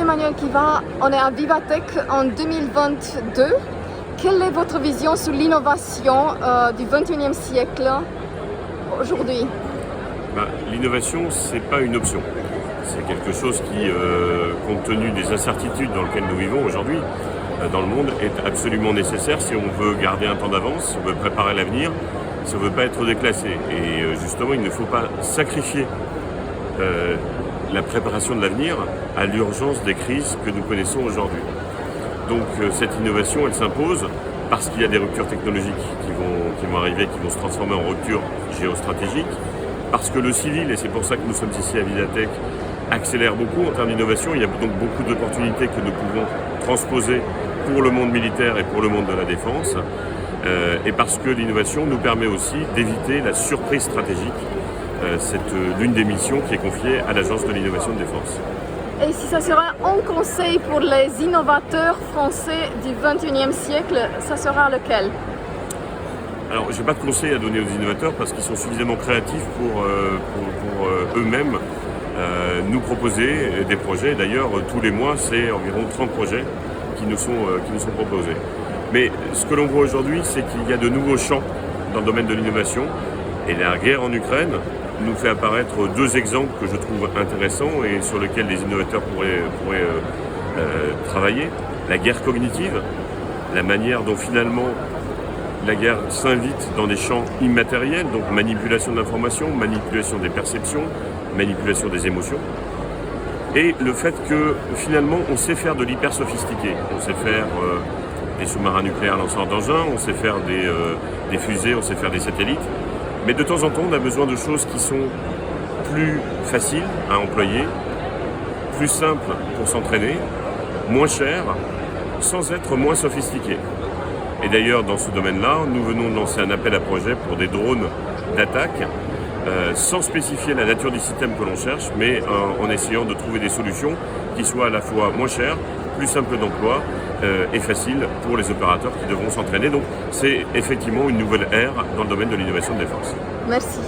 Emmanuel Kiva, on est à Vivatech en 2022. Quelle est votre vision sur l'innovation du 21e siècle aujourd'hui? L'innovation, ce n'est pas une option. C'est quelque chose qui, compte tenu des incertitudes dans lesquelles nous vivons aujourd'hui, dans le monde, est absolument nécessaire si on veut garder un temps d'avance, si on veut préparer l'avenir, si on ne veut pas être déclassé. Et justement, il ne faut pas sacrifier la préparation de l'avenir à l'urgence des crises que nous connaissons aujourd'hui. Donc cette innovation, elle s'impose parce qu'il y a des ruptures technologiques qui vont arriver, qui vont se transformer en ruptures géostratégiques, parce que le civil, et c'est pour ça que nous sommes ici à Vivatech, accélère beaucoup en termes d'innovation. Il y a donc beaucoup d'opportunités que nous pouvons transposer pour le monde militaire et pour le monde de la défense, et parce que l'innovation nous permet aussi d'éviter la surprise stratégique. C'est l'une des missions qui est confiée à l'Agence de l'innovation de défense. Et si ça sera un conseil pour les innovateurs français du 21e siècle, ça sera lequel? Alors, je n'ai pas de conseil à donner aux innovateurs parce qu'ils sont suffisamment créatifs pour eux-mêmes nous proposer des projets. D'ailleurs, tous les mois, c'est environ 30 projets qui nous sont proposés. Mais ce que l'on voit aujourd'hui, c'est qu'il y a de nouveaux champs dans le domaine de l'innovation. Et la guerre en Ukraine nous fait apparaître deux exemples que je trouve intéressants et sur lesquels les innovateurs pourraient travailler. La guerre cognitive, la manière dont finalement la guerre s'invite dans des champs immatériels, donc manipulation de l'information, manipulation des perceptions, manipulation des émotions. Et le fait que finalement on sait faire de l'hyper sophistiqué. On sait faire des sous-marins nucléaires lanceurs d'engins, on sait faire des fusées, on sait faire des satellites. Mais de temps en temps, on a besoin de choses qui sont plus faciles à employer, plus simples pour s'entraîner, moins chères, sans être moins sophistiquées. Et d'ailleurs, dans ce domaine-là, nous venons de lancer un appel à projet pour des drones d'attaque, sans spécifier la nature du système que l'on cherche, mais en essayant de trouver des solutions qui soient à la fois moins chères, plus simples d'emploi et faciles pour les opérateurs qui devront s'entraîner. Donc c'est effectivement une nouvelle ère dans le domaine de l'innovation de défense. Merci.